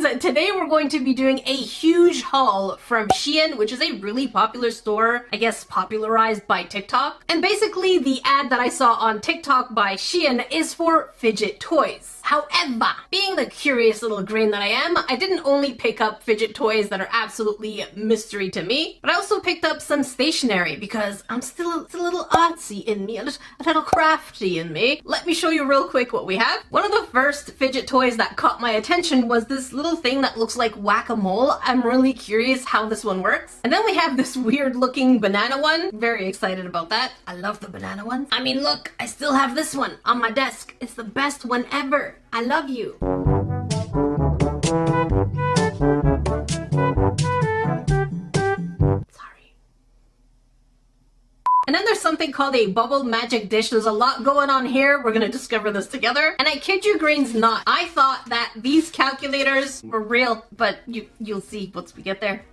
friends, today we're going to be doing a huge haul from Shein, which is a really popular store, I guess popularized by TikTok. And basically the ad that I saw on TikTok by Shein is for fidget toys. However, being the curious little grain that I am, I didn't only pick up fidget toys that are absolutely mystery to me, but I also picked up some stationery because I'm still a little artsy in me, a little crafty in me. Let me show you real quick what we have. One of the first fidget toys that caught my attention was this little thing that looks like whack-a-mole. I'm really curious how this one works. And then we have this weird looking banana one. Very excited about that. I love the banana ones. I mean, look, I still have this one on my desk. It's the best one ever. I love you. Sorry. And then there's something called a bubble magic dish. There's a lot going on here. We're gonna discover this together. And I kid you grains not, I thought that these calculators were real, but you'll see once we get there.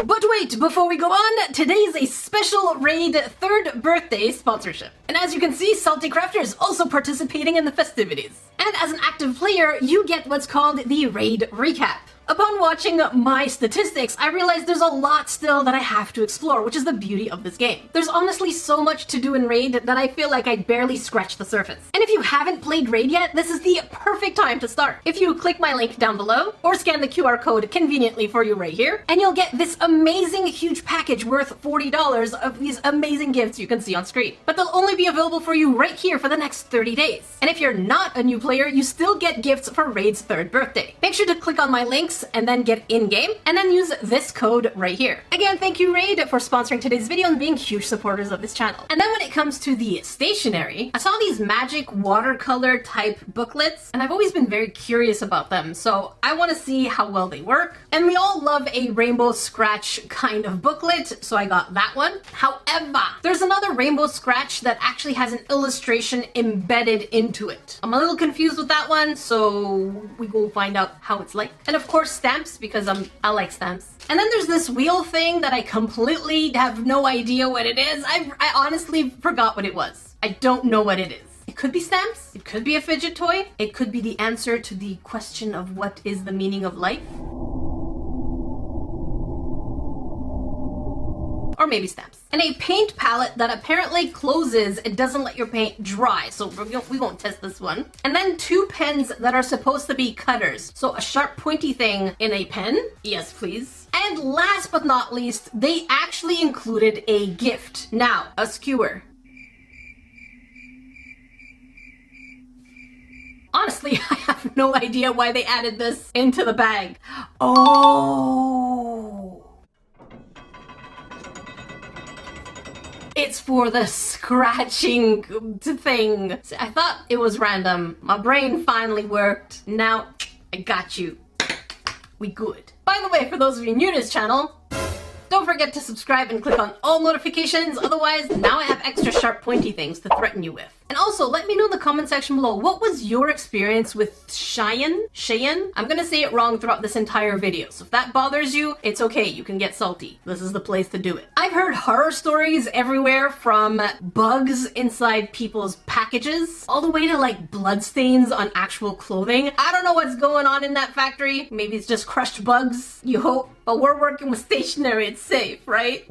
But wait, before we go on, today is a special Raid 3rd birthday sponsorship. And as you can see, Salty Crafter is also participating in the festivities. And as an active player, you get what's called the Raid Recap. Upon watching my statistics, I realized there's a lot still that I have to explore, which is the beauty of this game. There's honestly so much to do in Raid that I feel like I barely scratched the surface. And if you haven't played Raid yet, this is the perfect time to start. If you click my link down below, or scan the QR code conveniently for you right here, and you'll get this amazing huge package worth $40 of these amazing gifts you can see on screen. But they'll only be available for you right here for the next 30 days. And if you're not a new player, you still get gifts for Raid's 3rd birthday. Make sure to click on my links and then get in-game, and then use this code right here. Again, thank you Raid for sponsoring today's video and being huge supporters of this channel. And then when it comes to the stationery, I saw these magic watercolor type booklets, and I've always been very curious about them, so I want to see how well they work. And we all love a rainbow scratch kind of booklet, so I got that one. However, there's another rainbow scratch that actually has an illustration embedded into it. I'm a little confused with that one, so we will find out how it's like. And of course, stamps, because I like stamps. And then there's this wheel thing that I completely have no idea what it is. I honestly forgot what it was. I don't know what it is. It could be stamps, it could be a fidget toy, it could be the answer to the question of what is the meaning of life. Or maybe stamps. And a paint palette that apparently closes, it doesn't let your paint dry, so we won't test this one. And then 2 pens that are supposed to be cutters. So a sharp pointy thing in a pen, yes please. And last but not least, they actually included a gift. Now, a skewer. Honestly, I have no idea why they added this into the bag. Oh. It's for the scratching thing. I thought it was random. My brain finally worked. Now, I got you. We good. By the way, for those of you new to this channel, don't forget to subscribe and click on all notifications. Otherwise, now I have extra sharp pointy things to threaten you with. And also, let me know in the comment section below, what was your experience with Shein? Shein? I'm gonna say it wrong throughout this entire video, so if that bothers you, it's okay, you can get salty. This is the place to do it. I've heard horror stories everywhere, from bugs inside people's packages, all the way to like bloodstains on actual clothing. I don't know what's going on in that factory. Maybe it's just crushed bugs, you hope. But we're working with stationery, it's safe, right?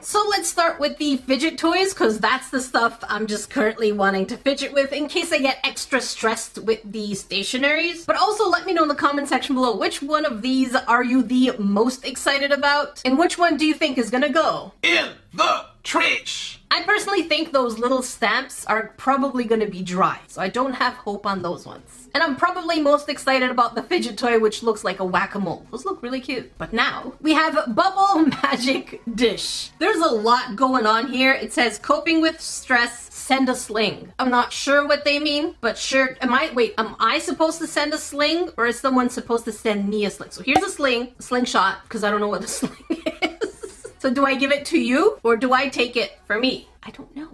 So let's start with the fidget toys, because that's the stuff I'm just currently wanting to fidget with in case I get extra stressed with the stationaries. But also let me know in the comment section below, which one of these are you the most excited about? And which one do you think is gonna go in the trash? I personally think those little stamps are probably gonna be dry, so I don't have hope on those ones. And I'm probably most excited about the fidget toy, which looks like a whack-a-mole. Those look really cute. But now, we have Bubble Magic Dish. There's a lot going on here. It says, coping with stress, send a sling. I'm not sure what they mean, but sure, am I supposed to send a sling, or is someone supposed to send me a sling? So here's a sling, a slingshot, because I don't know what a sling is. So do I give it to you, or do I take it for me? I don't know.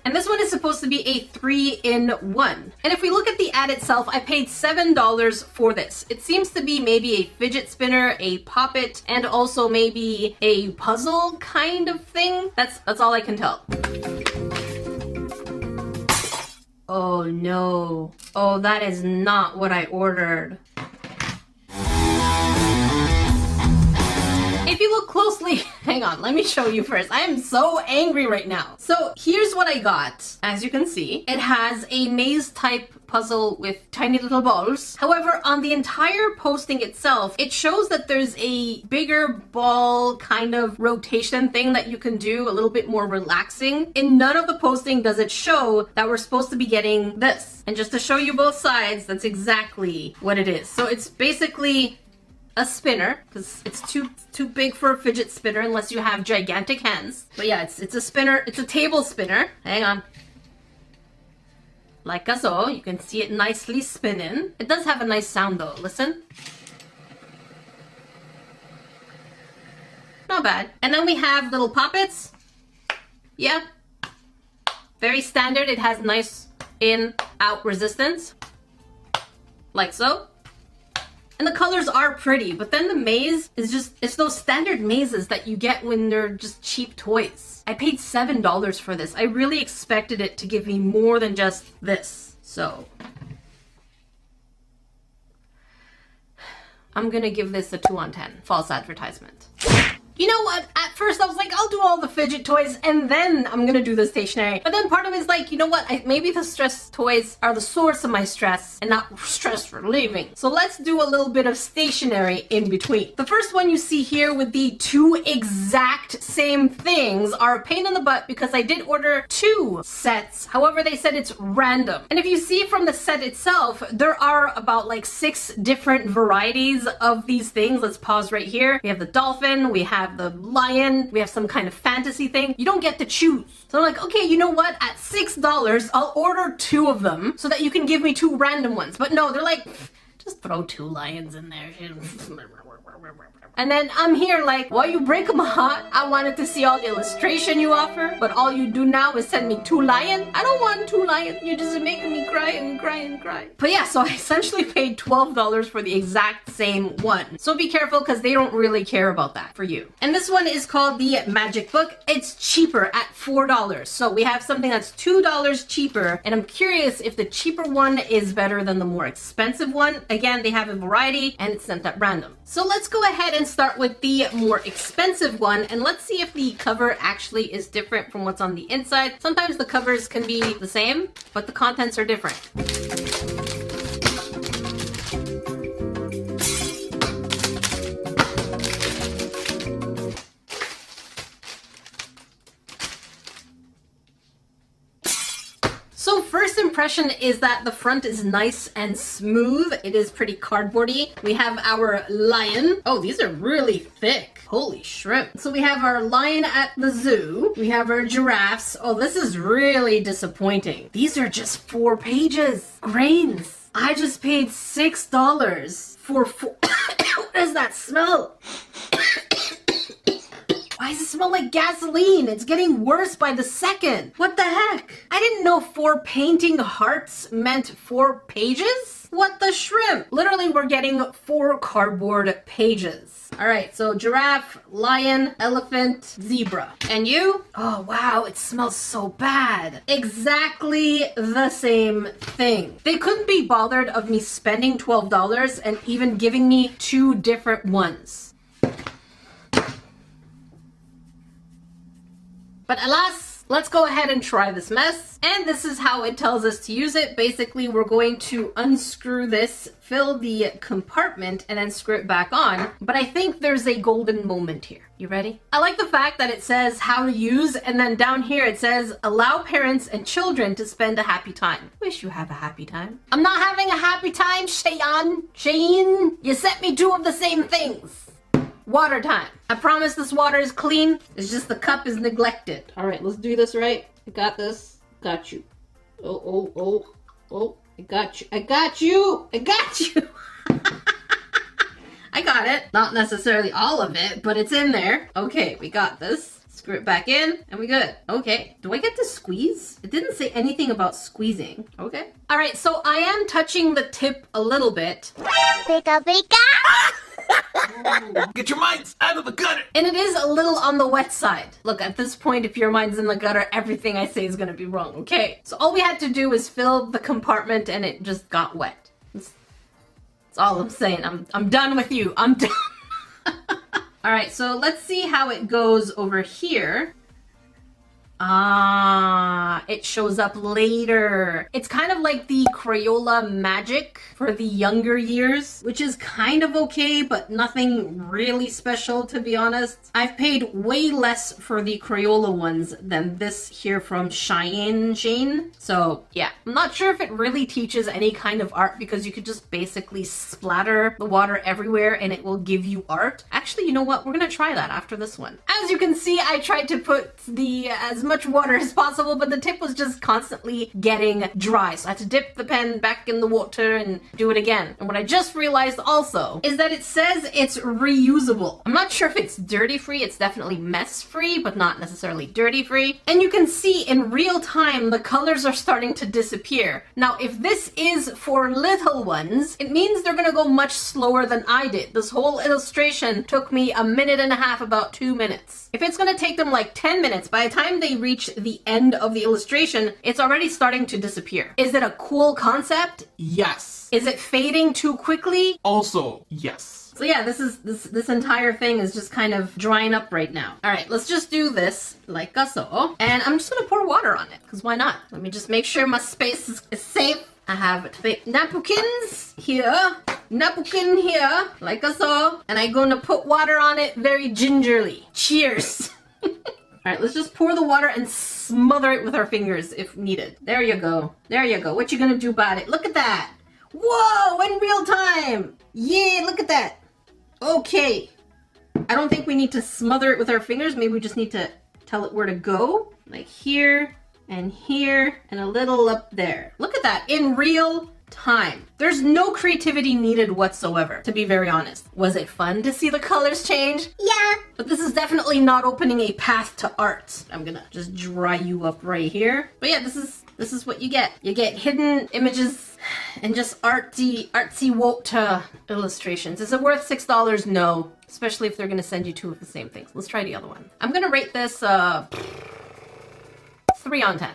And this one is supposed to be a 3-in-1. And if we look at the ad itself, I paid $7 for this. It seems to be maybe a fidget spinner, a poppet, and also maybe a puzzle kind of thing. That's all I can tell. Oh no. Oh, that is not what I ordered. If you look closely, hang on, let me show you first. I am so angry right now. So here's what I got. As you can see, it has a maze type puzzle with tiny little balls. However, on the entire posting itself, it shows that there's a bigger ball kind of rotation thing that you can do, a little bit more relaxing. In none of the posting does it show that we're supposed to be getting this. And just to show you both sides, that's exactly what it is. So it's basically a spinner, because it's too big for a fidget spinner unless you have gigantic hands. But yeah, it's a spinner. It's a table spinner. Hang on. Like so, you can see it nicely spinning. It does have a nice sound though. Listen. Not bad. And then we have little poppets. Yeah. Very standard. It has nice in-out resistance. Like so. And the colors are pretty, but then the maze is just, it's those standard mazes that you get when they're just cheap toys. I paid $7 for this. I really expected it to give me more than just this. So I'm gonna give this a 2 on 10. False advertisement. You know what? At first I was like, I'll do all the fidget toys and then I'm gonna do the stationery. But then part of me is like, you know what? Maybe the stress toys are the source of my stress and not stress relieving. So let's do a little bit of stationery in between. The first one you see here with the 2 exact same things are a pain in the butt because I did order 2 sets. However, they said it's random. And if you see from the set itself, there are about like 6 different varieties of these things. Let's pause right here. We have the dolphin, we have the lion, we have some kind of fantasy thing. You don't get to choose. So I'm like, okay, you know what? At $6, I'll order 2 of them so that you can give me 2 random ones. But no, they're like, just throw 2 lions in there. And then I'm here like, well, you break my heart. I wanted to see all the illustration you offer, but all you do now is send me 2 lions. I don't want 2 lions. You're just making me cry and cry and cry. But yeah, so I essentially paid $12 for the exact same one. So be careful because they don't really care about that for you. And this one is called the Magic Book. It's cheaper at $4. So we have something that's $2 cheaper. And I'm curious if the cheaper one is better than the more expensive one. Again, they have a variety and it's sent at random. So let's go ahead and start with the more expensive one and let's see if the cover actually is different from what's on the inside. Sometimes the covers can be the same, but the contents are different. So first impression is that the front is nice and smooth. It is pretty cardboardy. We have our lion. Oh, these are really thick. Holy shrimp. So we have our lion at the zoo. We have our giraffes. Oh, this is really disappointing. These are just 4 pages. Grains. I just paid $6 for 4. What does that smell? Why does it smell like gasoline? It's getting worse by the second. What the heck? I didn't know 4 painting hearts meant 4 pages? What the shrimp? Literally, we're getting 4 cardboard pages. All right, so giraffe, lion, elephant, zebra. And you? Oh, wow, it smells so bad. Exactly the same thing. They couldn't be bothered of me spending $12 and even giving me 2 different ones. But alas, let's go ahead and try this mess. And this is how it tells us to use it. Basically, we're going to unscrew this, fill the compartment, and then screw it back on. But I think there's a golden moment here. You ready? I like the fact that it says how to use, and then down here it says, allow parents and children to spend a happy time. Wish you have a happy time. I'm not having a happy time, Shein. Shein, you sent me 2 of the same things. Water time. I promise this water is clean. It's just the cup is neglected. All right, let's do this right. I got this. Got you. Oh. I got you. I got you. I got you. I got it. Not necessarily all of it, but it's in there. Okay, we got this. Screw it back in and we good. Okay, do I get to squeeze? It didn't say anything about squeezing. Okay. All right, so I am touching the tip a little bit. Pika pika! Get your minds out of the gutter! And it is a little on the wet side. Look, at this point, if your mind's in the gutter, everything I say is gonna be wrong, okay? So all we had to do was fill the compartment and it just got wet. That's all I'm saying. I'm done with you. I'm done. All right, so let's see how it goes over here. Ah, it shows up later. It's kind of like the Crayola Magic for the younger years, which is kind of okay, but nothing really special, to be honest. I've paid way less for the Crayola ones than this here from Shein. So yeah, I'm not sure if it really teaches any kind of art because you could just basically splatter the water everywhere and it will give you art. Actually, you know what? We're gonna try that after this one. As you can see, I tried to put as much water as possible, but the tip was just constantly getting dry. So I had to dip the pen back in the water and do it again. And what I just realized also is that it says it's reusable. I'm not sure if it's dirty free. It's definitely mess free, but not necessarily dirty free. And you can see in real time, the colors are starting to disappear. Now, if this is for little ones, it means they're gonna go much slower than I did. This whole illustration took me 1.5 minutes, about 2 minutes. If it's gonna take them like 10 minutes, by the time they reach the end of the illustration, it's already starting to disappear. Is it a cool concept? Yes. Is it fading too quickly? Also, yes. So yeah, this entire thing is just kind of drying up right now. All right, let's just do this like so. And I'm just gonna pour water on it, because why not? Let me just make sure my space is safe. I have napkins here, napkin here, like so. And I'm gonna put water on it very gingerly. Cheers. All right, let's just pour the water and smother it with our fingers if needed. There you go. There you go. What you gonna do about it? Look at that. Whoa, in real time. Yeah, look at that. Okay. I don't think we need to smother it with our fingers. Maybe we just need to tell it where to go. Like here and a little up there. Look at that, in real time. There's no creativity needed whatsoever, to be very honest. Was it fun to see the colors change? Yeah. But this is definitely not opening a path to art. I'm gonna just dry you up right here. But yeah, this is what you get. You get hidden images and just artsy water illustrations. Is it worth $6? No. Especially if they're gonna send you two of the same things. Let's try the other one. I'm gonna rate this 3 on 10.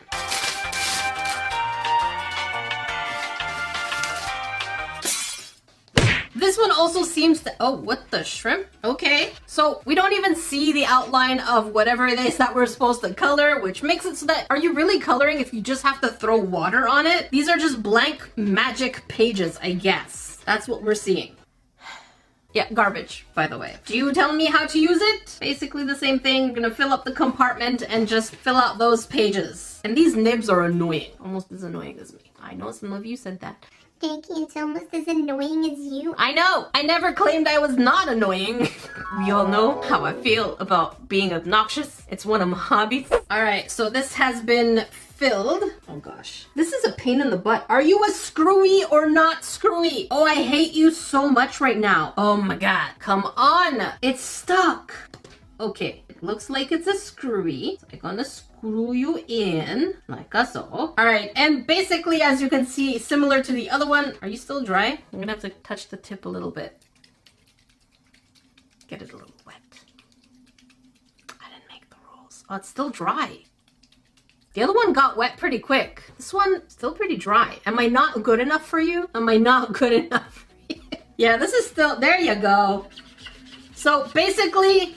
This one also seems to, oh, what the shrimp? Okay. So we don't even see the outline of whatever it is that we're supposed to color, which makes it so that, are you really coloring if you just have to throw water on it? These are just blank magic pages, I guess. That's what we're seeing. Yeah, garbage, by the way. Do you tell me how to use it? Basically the same thing. I'm gonna fill up the compartment and just fill out those pages. And these nibs are annoying. Almost as annoying as me. I know some of you said that. Thank you, it's almost as annoying as you. I know! I never claimed I was not annoying. We all know how I feel about being obnoxious. It's one of my hobbies. Alright, so this has been filled. Oh gosh. This is a pain in the butt. Are you a screwy or not screwy? Oh, I hate you so much right now. Oh my god. Come on! It's stuck! Okay, it looks like it's a screwy. So I'm gonna screw you in, like so. All right, and basically, as you can see, similar to the other one, are you still dry? I'm gonna have to touch the tip a little bit. Get it a little wet. I didn't make the rules. Oh, it's still dry. The other one got wet pretty quick. This one, still pretty dry. Am I not good enough for you? Am I not good enough for you? Yeah, this is still, there you go. So basically,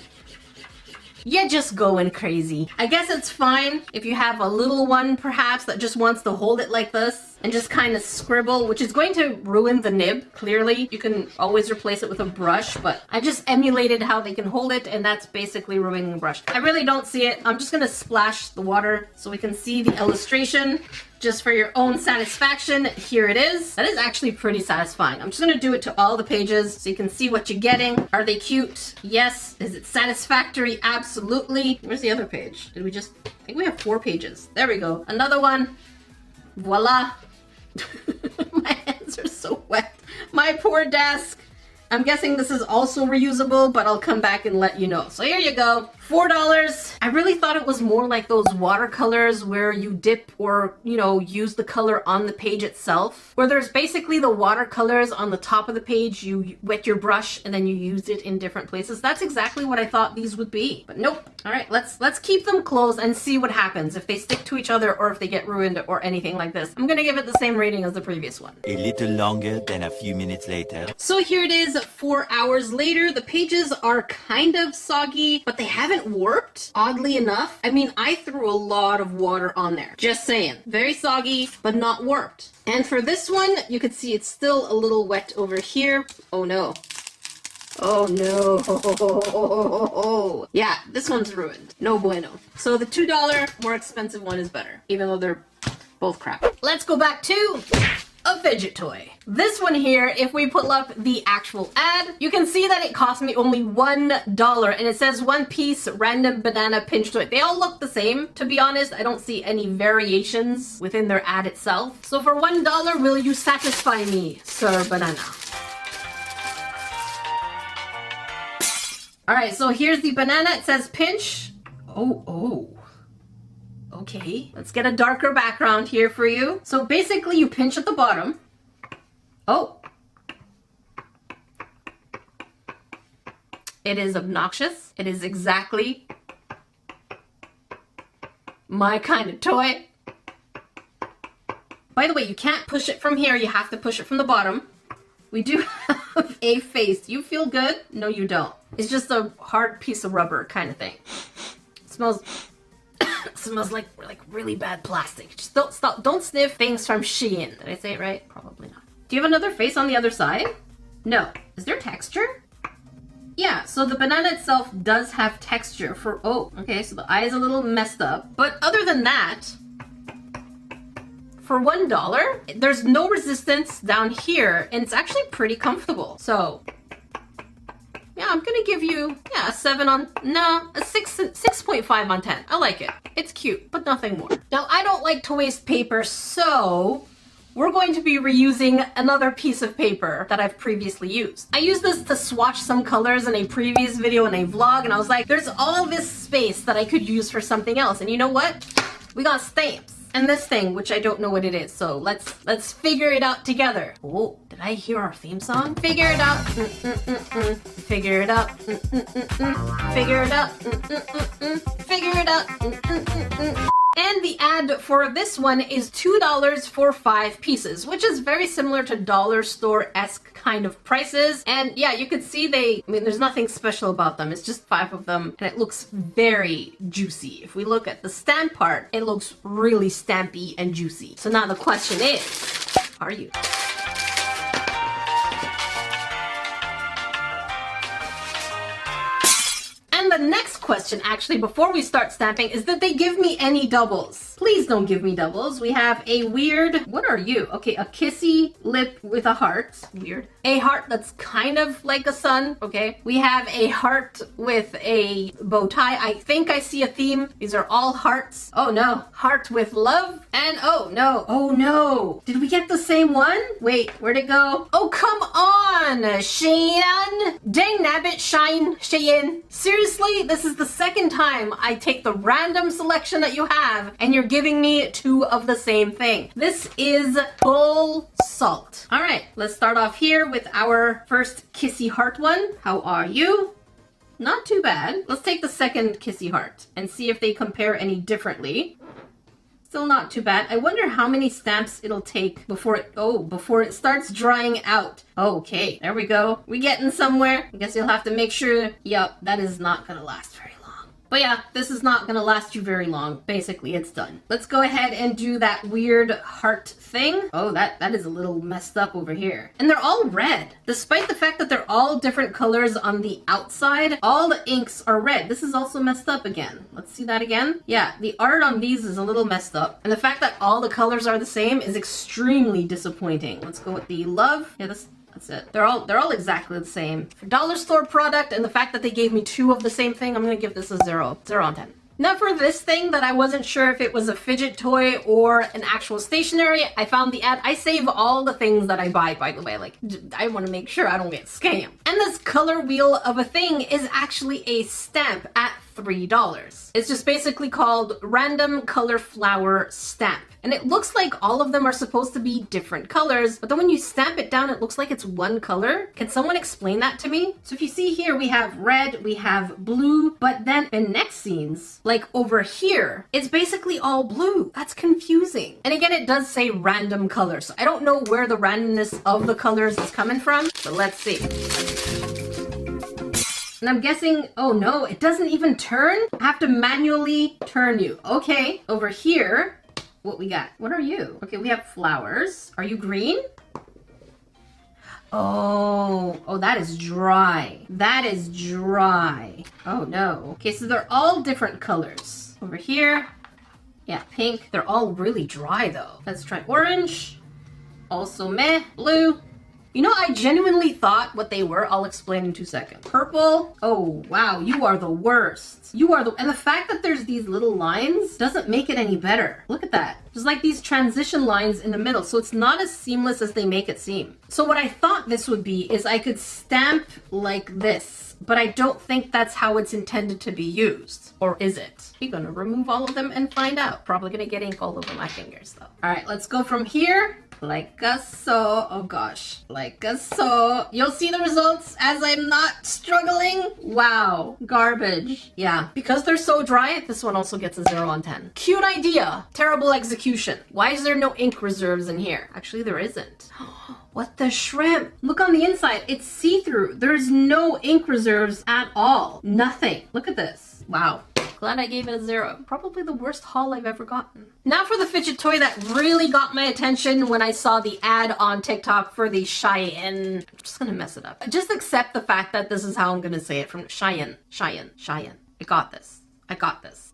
you're just going crazy. I guess it's fine if you have a little one perhaps that just wants to hold it like this and just kind of scribble, which is going to ruin the nib, clearly. You can always replace it with a brush, but I just emulated how they can hold it, and that's basically ruining the brush. I really don't see it. I'm just gonna splash the water so we can see the illustration. Just for your own satisfaction, here it is. That is actually pretty satisfying. I'm just gonna do it to all the pages so you can see what you're getting. Are they cute? Yes. Is it satisfactory? Absolutely. Where's the other page? Did we just, I think we have 4 pages. There we go. Another one. Voila. My hands are so wet. My poor desk. I'm guessing this is also reusable, but I'll come back and let you know. So here you go, $4. I really thought it was more like those watercolors where you dip or, you know, use the color on the page itself, where there's basically the watercolors on the top of the page, you wet your brush and then you use it in different places. That's exactly what I thought these would be, but nope. All right, let's keep them closed and see what happens, if they stick to each other or if they get ruined or anything like this. I'm gonna give it the same rating as the previous one. A little longer than a few minutes later. So here it is, 4 hours later. The pages are kind of soggy, but they haven't warped, oddly enough. I mean, I threw a lot of water on there. Just saying. Very soggy, but not warped. And for this one, you can see it's still a little wet over here. Oh no. Oh no. Yeah, this one's ruined. No bueno. So the $2 more expensive one is better, even though they're both crap. Let's go back to a fidget toy. This one here, if we pull up the actual ad, you can see that it cost me only $1 and it says 1 piece random banana pinch toy. They all look the same. To be honest, I don't see any variations within their ad itself. So for $1, will you satisfy me, Sir Banana? All right, so here's the banana. It says pinch. Oh. Okay, let's get a darker background here for you. So basically you pinch at the bottom. Oh. It is obnoxious. It is exactly my kind of toy. By the way, you can't push it from here. You have to push it from the bottom. We do have a face. You feel good? No, you don't. It's just a hard piece of rubber kind of thing. It smells like really bad plastic. Just don't sniff things from Shein. Did I say it right? Probably not. Do you have another face on the other side? No. Is there texture? Yeah, so the banana itself does have texture for, oh, okay, so the eye is a little messed up. But other than that, for $1, there's no resistance down here, and it's actually pretty comfortable. So yeah, I'm gonna give you, yeah, a 6.5 on 10. I like it. It's cute, but nothing more. Now, I don't like to waste paper, so we're going to be reusing another piece of paper that I've previously used. I used this to swatch some colors in a previous video in a vlog, and I was like, there's all this space that I could use for something else. And you know what? We got stamps. And this thing, which I don't know what it is, so let's figure it out together. Oh, did I hear our theme song? Figure it out, figure it out, figure it out, figure it out. And the ad for this one is $2 for 5 pieces, which is very similar to dollar store-esque kind of prices. And yeah, you can see there's nothing special about them. It's just 5 of them, and it looks very juicy. If we look at the stamp part, it looks really stampy and juicy. So now the question is, are you? And the next question, actually, before we start stamping, is did they give me any doubles? Please don't give me doubles. We have a weird, what are you? Okay, a kissy lip with a heart. Weird. A heart that's kind of like a sun. Okay. We have a heart with a bow tie. I think I see a theme. These are all hearts. Oh no. Heart with love. And oh no. Oh no. Did we get the same one? Wait, where'd it go? Oh, come on, Shein. Dang nabbit, Shein. Seriously, this is the second time I take the random selection that you have and you're giving me 2 of the same thing. This is full salt. All right, let's start off here with our first kissy heart one. How are you? Not too bad. Let's take the second kissy heart and see if they compare any differently. Still not too bad. I wonder how many stamps it'll take before it starts drying out. Okay, there we go. We're getting somewhere. I guess you'll have to make sure. Yep, that is not gonna last very long. But yeah, this is not gonna last you very long. Basically, it's done. Let's go ahead and do that weird heart thing. Oh, that is a little messed up over here. And they're all red. Despite the fact that they're all different colors on the outside, all the inks are red. This is also messed up again. Let's see that again. Yeah, the art on these is a little messed up. And the fact that all the colors are the same is extremely disappointing. Let's go with the love. Yeah, that's it. They're all exactly the same. For dollar store product and the fact that they gave me 2 of the same thing, I'm gonna give this a 0. 0 on 10. Now for this thing that I wasn't sure if it was a fidget toy or an actual stationery, I found the ad. I save all the things that I buy, by the way. Like, I want to make sure I don't get scammed. And this color wheel of a thing is actually a stamp at $3. It's just basically called Random Color Flower Stamp. And it looks like all of them are supposed to be different colors, but then when you stamp it down, it looks like it's one color. Can someone explain that to me? So if you see here, we have red, we have blue, but then in next scenes, like over here, it's basically all blue. That's confusing. And again, it does say random colors. So I don't know where the randomness of the colors is coming from, but let's see. And I'm guessing, oh no, it doesn't even turn? I have to manually turn you. Okay, over here, what we got? What are you? Okay, we have flowers. Are you green? Oh, that is dry. That is dry. Oh no. Okay, so they're all different colors. Over here, yeah, pink. They're all really dry though. Let's try orange. Also meh. Blue. You know, I genuinely thought what they were. I'll explain in 2 seconds. Purple. Oh, wow. You are the worst. You are the... And the fact that there's these little lines doesn't make it any better. Look at that. There's like these transition lines in the middle. So it's not as seamless as they make it seem. So what I thought this would be is I could stamp like this. But I don't think that's how it's intended to be used. Or is it? We're gonna remove all of them and find out. Probably gonna get ink all over my fingers though. All right, let's go from here. Like so. Oh gosh. Like so. You'll see the results as I'm not struggling. Wow. Garbage. Yeah. Because they're so dry, this one also gets a 0 on 10. Cute idea. Terrible execution. Why is there no ink reserves in here? Actually, there isn't. What the shrimp? Look on the inside. It's see-through. There's no ink reserves at all. Nothing. Look at this. Wow. Glad I gave it a 0. Probably the worst haul I've ever gotten. Now for the fidget toy that really got my attention when I saw the ad on TikTok for the Shein. I'm just gonna mess it up. Just accept the fact that this is how I'm gonna say it from Shein. Shein. I got this. I got this.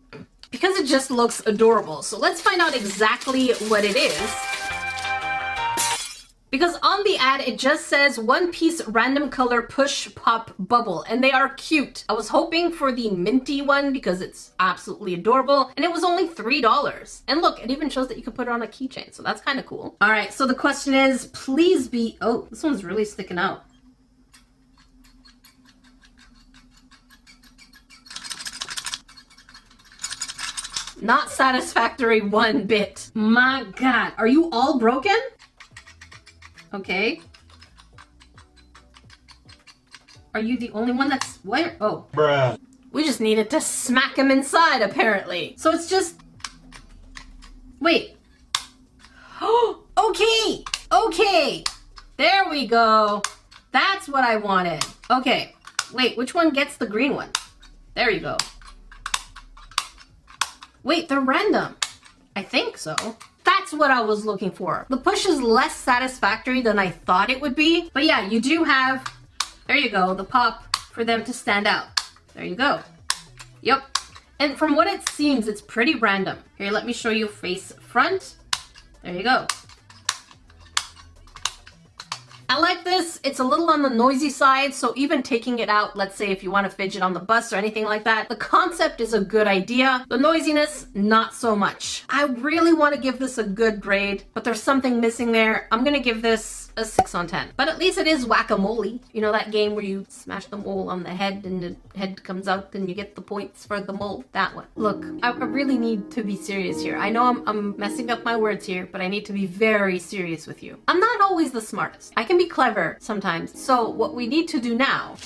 Because it just looks adorable. So let's find out exactly what it is. Because on the ad, it just says 1 piece random color push pop bubble, and they are cute. I was hoping for the minty one because it's absolutely adorable, and it was only $3. And look, it even shows that you can put it on a keychain, so that's kind of cool. All right, so the question is, please be, oh, this one's really sticking out. Not satisfactory one bit. My God, are you all broken? Okay. Are you the only one that's... Where? Oh. Bruh. We just needed to smack him inside, apparently. So it's just... Wait. Oh, okay. Okay. There we go. That's what I wanted. Okay. Wait, which one gets the green one? There you go. Wait, they're random. I think so. That's what I was looking for. The push is less satisfactory than I thought it would be. But yeah, you do have, there you go, the pop for them to stand out. There you go. Yep. And from what it seems, it's pretty random. Here, let me show you face front. There you go. I like this. It's a little on the noisy side, so even taking it out, let's say if you want to fidget on the bus or anything like that, the concept is a good idea. The noisiness, not so much. I really want to give this a good grade, but there's something missing there. I'm gonna give this a 6 on 10. But at least it is whack-a-mole. You know that game where you smash the mole on the head and the head comes out and you get the points for the mole? That one. Look, I really need to be serious here. I know I'm messing up my words here, but I need to be very serious with you. I'm not always the smartest. I can be clever sometimes. So what we need to do now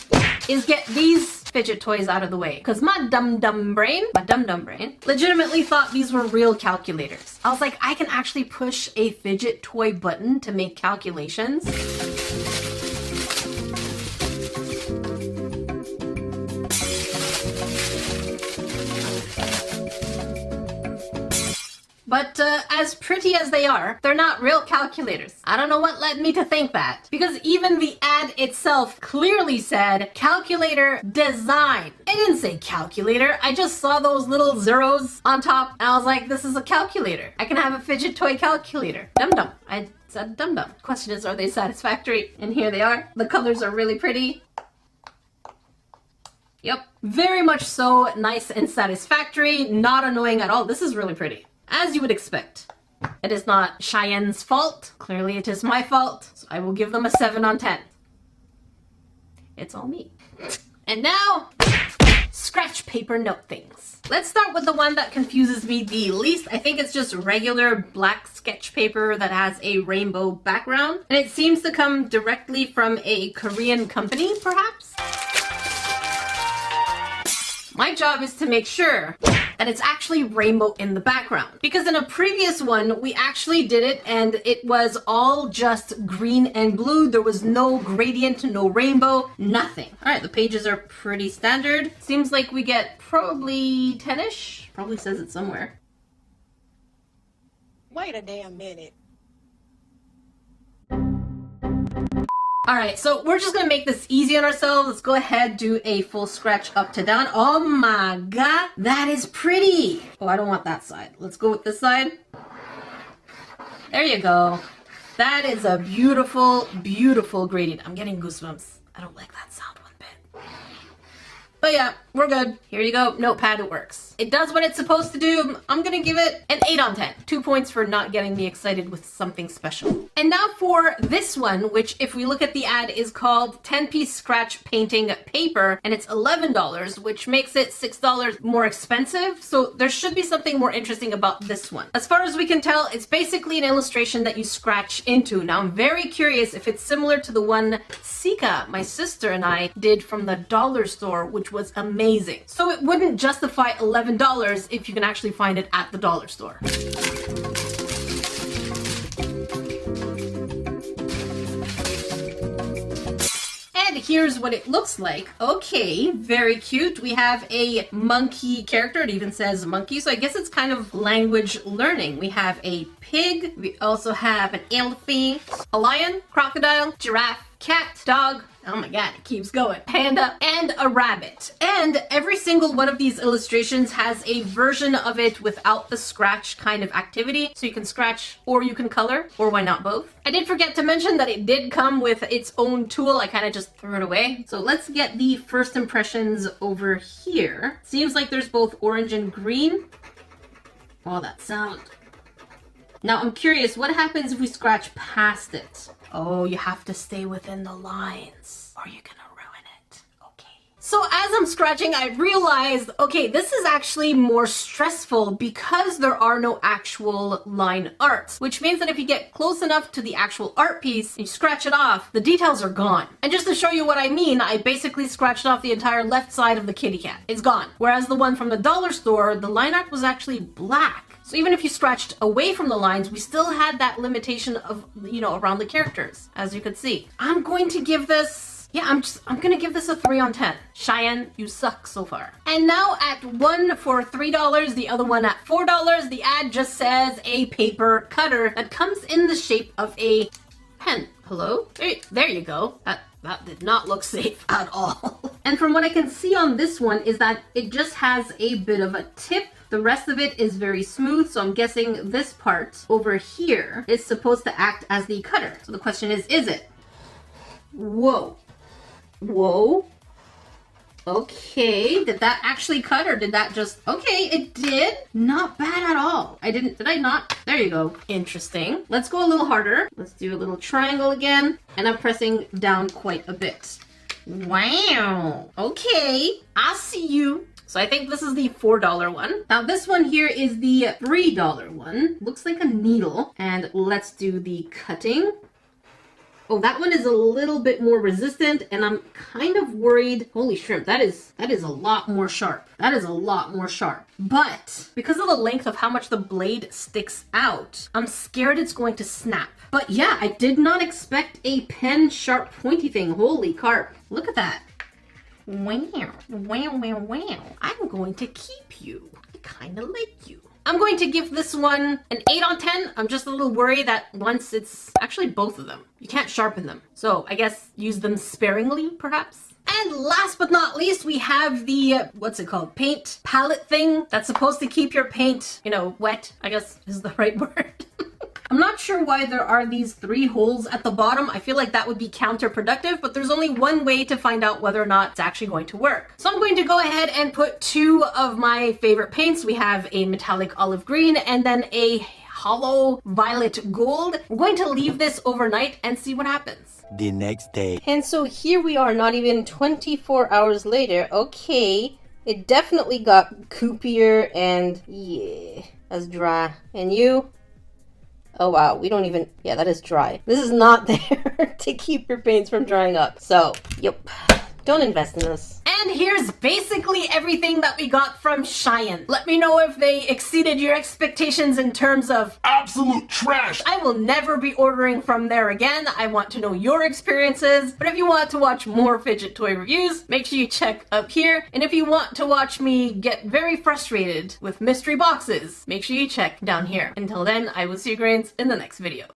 is get these fidget toys out of the way. Because my dumb brain legitimately thought these were real calculators. I was like, I can actually push a fidget toy button to make calculations. But as pretty as they are, they're not real calculators. I don't know what led me to think that. Because even the ad itself clearly said calculator design. It didn't say calculator. I just saw those little zeros on top and I was like, this is a calculator. I can have a fidget toy calculator. Dum-dum. I said dum-dum. Question is, are they satisfactory? And here they are. The colors are really pretty. Yep, very much so. Nice and satisfactory, not annoying at all. This is really pretty, as you would expect. It is not Cheyenne fault. Clearly it is my fault. So I will give them a 7 on 10. It's all me. And now, scratch paper note things. Let's start with the one that confuses me the least. I think it's just regular black sketch paper that has a rainbow background. And it seems to come directly from a Korean company, perhaps? My job is to make sure that it's actually rainbow in the background. Because in a previous one, we actually did it and it was all just green and blue. There was no gradient, no rainbow, nothing. All right, the pages are pretty standard. Seems like we get probably 10-ish. Probably says it somewhere. Wait a damn minute. All right, so we're just gonna make this easy on ourselves. Let's go ahead, do a full scratch up to down. Oh my God, that is pretty. Oh, I don't want that side. Let's go with this side. There you go. That is a beautiful, beautiful gradient. I'm getting goosebumps. I don't like that sound one bit. But yeah, we're good. Here you go, notepad, it works. It does what it's supposed to do. I'm gonna give it an 8 on 10. 2 points for not getting me excited with something special. And now for this one, which if we look at the ad is called 10-piece scratch painting paper, and it's $11, which makes it $6 more expensive. So there should be something more interesting about this one. As far as we can tell, it's basically an illustration that you scratch into. Now I'm very curious if it's similar to the one Sika, my sister, and I did from the dollar store, which was amazing. So it wouldn't justify $11 if you can actually find it at the dollar store. And here's what it looks like. Okay, very cute. We have a monkey character. It even says monkey, so I guess it's kind of language learning. We have a pig. We also have an elephant, a lion, crocodile, giraffe, cat, dog, oh my God, it keeps going, panda, and a rabbit. And every single one of these illustrations has a version of it without the scratch kind of activity. So you can scratch or you can color, or why not both? I did forget to mention that it did come with its own tool. I kind of just threw it away. So let's get the first impressions over here. Seems like there's both orange and green. Oh, that sound. Now I'm curious, what happens if we scratch past it? Oh, you have to stay within the lines or you're gonna ruin it. Okay. So as I'm scratching, I realized, okay, this is actually more stressful because there are no actual line arts, which means that if you get close enough to the actual art piece and you scratch it off, the details are gone. And just to show you what I mean, I basically scratched off the entire left side of the kitty cat. It's gone. Whereas the one from the dollar store, the line art was actually black. So even if you scratched away from the lines, we still had that limitation of, around the characters, as you could see. I'm going to give this, I'm gonna give this a 3 on 10. Cheyenne, you suck so far. And now at one for $3, the other one at $4, the ad just says a paper cutter that comes in the shape of a pen. Hello? There you go. That did not look safe at all. And from what I can see on this one is that it just has a bit of a tip. The rest of it is very smooth, so I'm guessing this part over here is supposed to act as the cutter. So the question is it? Whoa. Whoa. Okay, did that actually cut or did that just... Okay, it did. Not bad at all. Did I not? There you go. Interesting. Let's go a little harder. Let's do a little triangle again. And I'm pressing down quite a bit. Wow. Okay, I see you. So I think this is the $4 one. Now this one here is the $3 one. Looks like a needle. And let's do the cutting. Oh, that one is a little bit more resistant, and I'm kind of worried. Holy shrimp, that is a lot more sharp. That is a lot more sharp. But because of the length of how much the blade sticks out, I'm scared it's going to snap. But yeah, I did not expect a pen sharp pointy thing. Holy carp. Look at that. Wow. Wow, wow, wow. I'm going to keep you. I kind of like you. I'm going to give this one an 8 on 10. I'm just a little worried that once it's actually both of them, you can't sharpen them. So I guess use them sparingly, perhaps. And last but not least, we have the, what's it called? Paint palette thing that's supposed to keep your paint, wet, I guess is the right word. I'm not not sure why there are these 3 holes at the bottom. I feel like that would be counterproductive, but there's only one way to find out whether or not it's actually going to work. So I'm going to go ahead and put 2 of my favorite paints. We have a metallic olive green and then a hollow violet gold. We're going to leave this overnight and see what happens. The next day. And so here we are, not even 24 hours later. Okay, it definitely got coopier and yeah, that's dry. And you? Oh wow, we don't even, yeah, that is dry. This is not there to keep your paints from drying up. So, yep, don't invest in this. And here's basically everything that we got from Shein. Let me know if they exceeded your expectations in terms of Absolute trash. I will never be ordering from there again. I want to know your experiences. But if you want to watch more fidget toy reviews, make sure you check up here. And if you want to watch me get very frustrated with mystery boxes, make sure you check down here. Until then, I will see you grains in the next video.